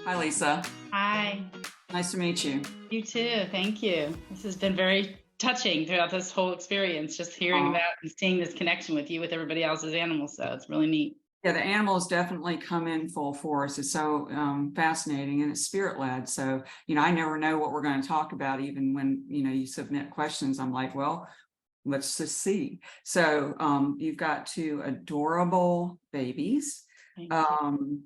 Hi, Lisa. Hi, Nice to meet you. you too. Thank you. This has been very touching throughout this whole experience, just hearing Uh, about and seeing this connection with you with everybody else's animals. So it's really neat. yeah, the animals definitely come in full force. It's so fascinating and it's spirit led. So, I never know what we're going to talk about, even when, you submit questions. I'm like, well, let's just see. So, you've got two adorable babies. Thank you. Um,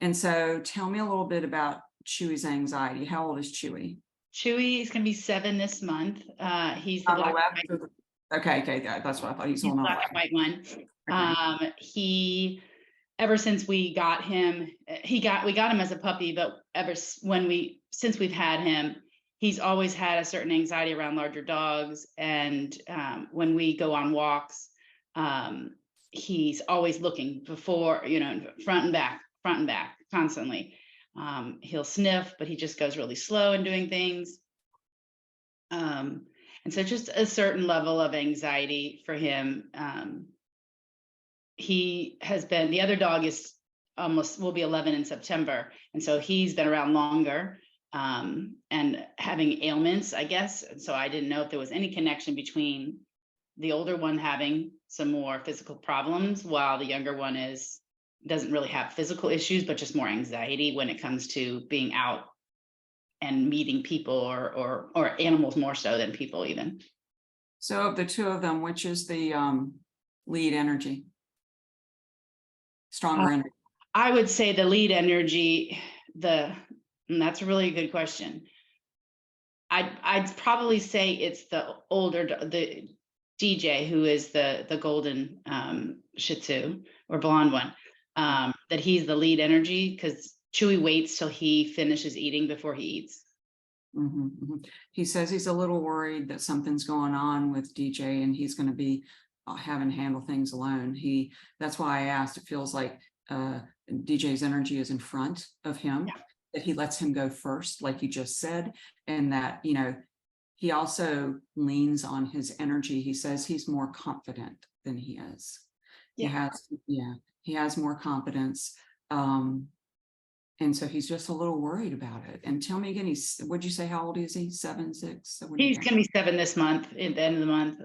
and so tell me a little bit about Chewy's anxiety. How old is Chewy? Chewy is going to be 7 this month. He's the On the black left. and white. Okay, that's what I thought. He's He's on the the black left. and white one. Okay. He ever since we got him, we got him as a puppy, but since we've had him, he's always had a certain anxiety around larger dogs. And when we go on walks, um, he's always looking before, front and back constantly. He'll sniff, but he just goes really slow in doing things. Um, and so just a certain level of anxiety for him. The other dog is almost will be 11 in September, and so he's been around longer, and having ailments, I guess. And so I didn't know if there was any connection between the older one having some more physical problems, while the younger one doesn't really have physical issues, but just more anxiety when it comes to being out and meeting people, or animals more so than people even. So of the two of them, which is the lead energy? Stronger energy. I would say the lead energy, and that's a really good question. I'd probably say it's the DJ, who is the golden Shih Tzu or blonde one. That he's the lead energy, because Chewy waits till he finishes eating before he eats. He says he's a little worried that something's going on with DJ and he's going to be having to handle things alone. That's why I asked. It feels like DJ's energy is in front of him, Yeah. that he lets him go first, like you just said, and that, he also leans on his energy. He says he's more confident than he is. Yeah. He has more confidence. And so he's just a little worried about it. And tell me again, what'd you say, how old is he? 7, 6? What do you He's think? gonna be 7 this month, at the end of the month.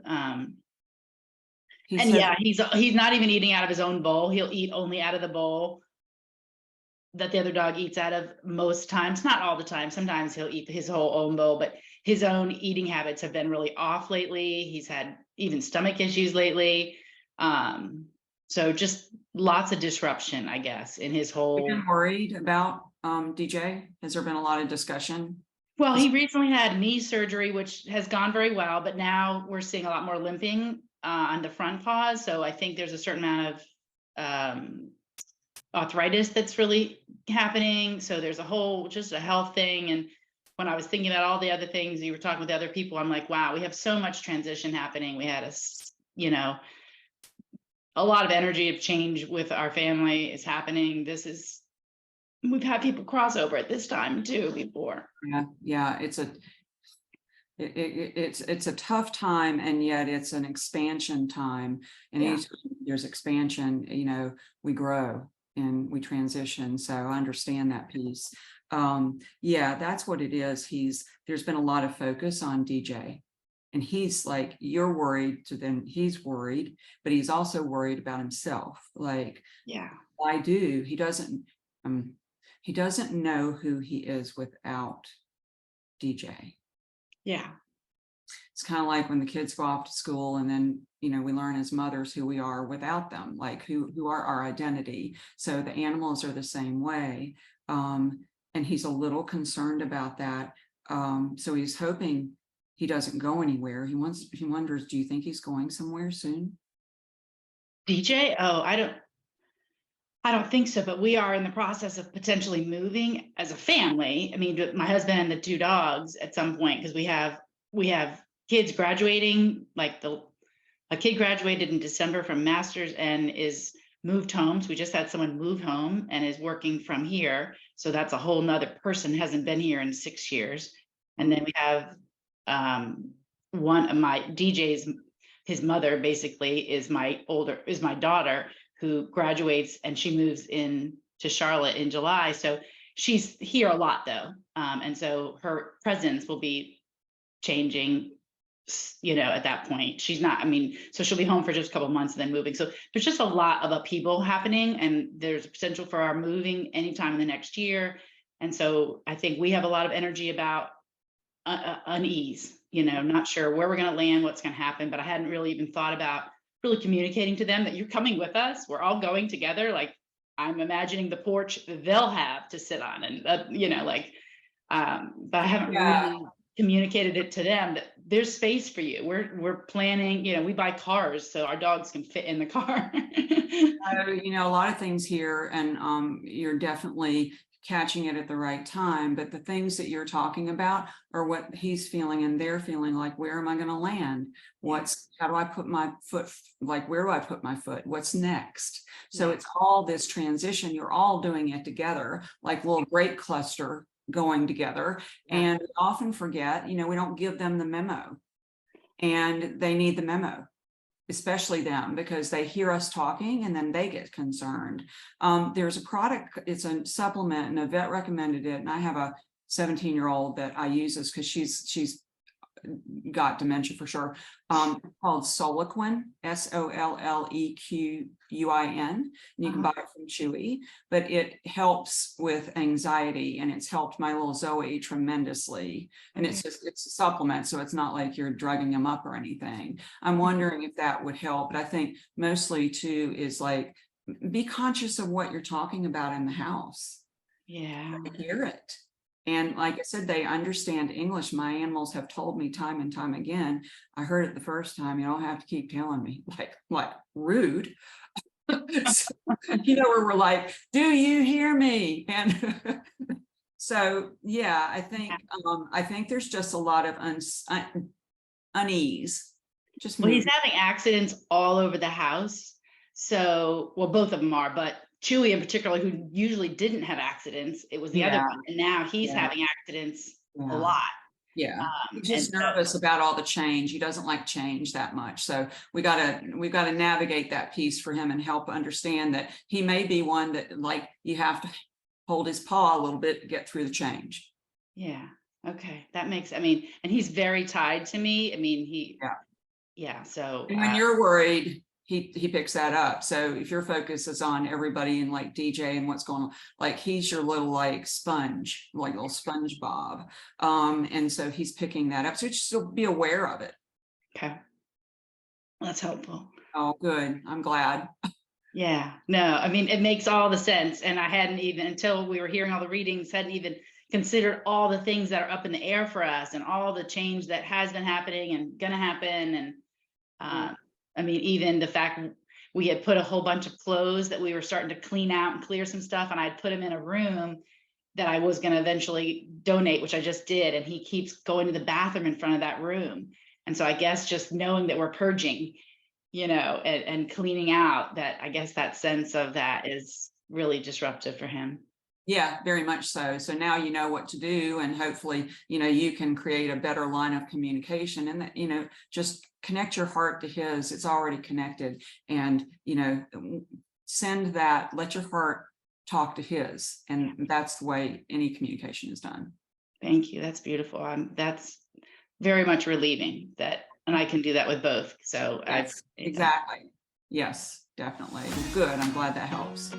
He And said, yeah, he's not even eating out of his own bowl. He'll eat only out of the bowl that the other dog eats out of most times, not all the time. Sometimes he'll eat his whole own bowl, but his own eating habits have been really off lately. He's had even stomach issues lately. So just lots of disruption, I guess, in his you've whole. been worried about DJ? Has there been a lot of discussion? Well, he recently had knee surgery, which has gone very well, but now we're seeing a lot more limping on the front paws. So I think there's a certain amount of arthritis that's really happening. So there's just a health thing. And when I was thinking about all the other things, you were talking with other people, I'm like, wow, we have so much transition happening. We had a lot of energy of change with our family is happening. We've had people cross over at this time too before. Yeah, it's a tough time, and yet it's an expansion time. And anytime there's expansion, we grow and we transition. So I understand that piece. That's what it is. There's been a lot of focus on DJ, and he's like, you're worried, so then he's worried, but he's also worried about himself. Like, I do. He doesn't know who he is without DJ. Yeah. It's kind of like when the kids go off to school, and then, we learn as mothers who we are without them, like who are our identity. So the animals are the same way. And he's a little concerned about that. So he's hoping he doesn't go anywhere. He wonders, do you think he's going somewhere soon? DJ? Oh, I don't think so, but we are in the process of potentially moving as a family. I mean, my husband and the 2 dogs at some point, because we have kids graduating. A kid graduated in December from master's and is moved home. So we just had someone move home and is working from here. So that's a whole nother person, hasn't been here in 6 years. And then we have one of my DJ's, his mother basically is my daughter, who graduates, and she moves in to Charlotte in July. So she's here a lot though. And so her presence will be changing, at that point. She's not, I mean, so she'll be home for just a couple of months and then moving. So there's just a lot of upheaval happening, and there's a potential for our moving anytime in the next year. And so I think we have a lot of energy about unease, not sure where we're going to land, what's going to happen. But I hadn't really even thought about really communicating to them that you're coming with us. We're all going together. Like, I'm imagining the porch they'll have to sit on, and but I haven't really communicated it to them that there's space for you. We're planning, we buy cars so our dogs can fit in the car. A lot of things here, and you're definitely catching it at the right time, but the things that you're talking about are what he's feeling and they're feeling. Like, where am I going to land? How do I put my foot? Like, where do I put my foot? What's next? So it's all this transition. You're all doing it together, like a little grape cluster going together. And we often forget, we don't give them the memo, and they need the memo, especially them, because they hear us talking and then they get concerned. There's a product, it's a supplement, and a vet recommended it. And I have a 17-year-old that I use this because she's got dementia for sure, called Soliquin, Sollequin. And you can buy it from Chewy, but it helps with anxiety, and it's helped my little Zoe tremendously. And it's a supplement, so it's not like you're drugging them up or anything. I'm wondering if that would help. But I think mostly too is like, be conscious of what you're talking about in the house. Yeah. Hear it. And like I said, they understand English. My animals have told me time and time again. I heard it the first time. You don't have to keep telling me, like rude. So, where we're like, do you hear me? And so, yeah, I think there's just a lot of unease. Well, he's having accidents all over the house. So, well, both of them are, but Chewy in particular, who usually didn't have accidents, it was the other one, and now he's having accidents a lot. He's just nervous about all the change. He doesn't like change that much. So we've got to navigate that piece for him and help understand that he may be one that, like, you have to hold his paw a little bit to get through the change. Yeah. Okay. That makes, and he's very tied to me. So when you're worried, he picks that up. So if your focus is on everybody and like DJ and what's going on, like, he's your little like sponge, like little SpongeBob. And so he's picking that up. So just be aware of it. Okay. That's helpful. Oh, good. I'm glad. Yeah. No, it makes all the sense. And I hadn't even, until we were hearing all the readings, hadn't even considered all the things that are up in the air for us, and all the change that has been happening and gonna happen. And even the fact we had put a whole bunch of clothes that we were starting to clean out and clear some stuff, and I'd put them in a room that I was going to eventually donate, which I just did. And he keeps going to the bathroom in front of that room. And so I guess just knowing that we're purging, and cleaning out, that, I guess that sense of that is really disruptive for him. Yeah, very much so. So now you know what to do, and hopefully, you can create a better line of communication, and that, just connect your heart to his. It's already connected, and, send that, let your heart talk to his. And that's the way any communication is done. Thank you. That's beautiful. That's very much relieving that, and I can do that with both. So yes, exactly. Yes, definitely. Good. I'm glad that helps.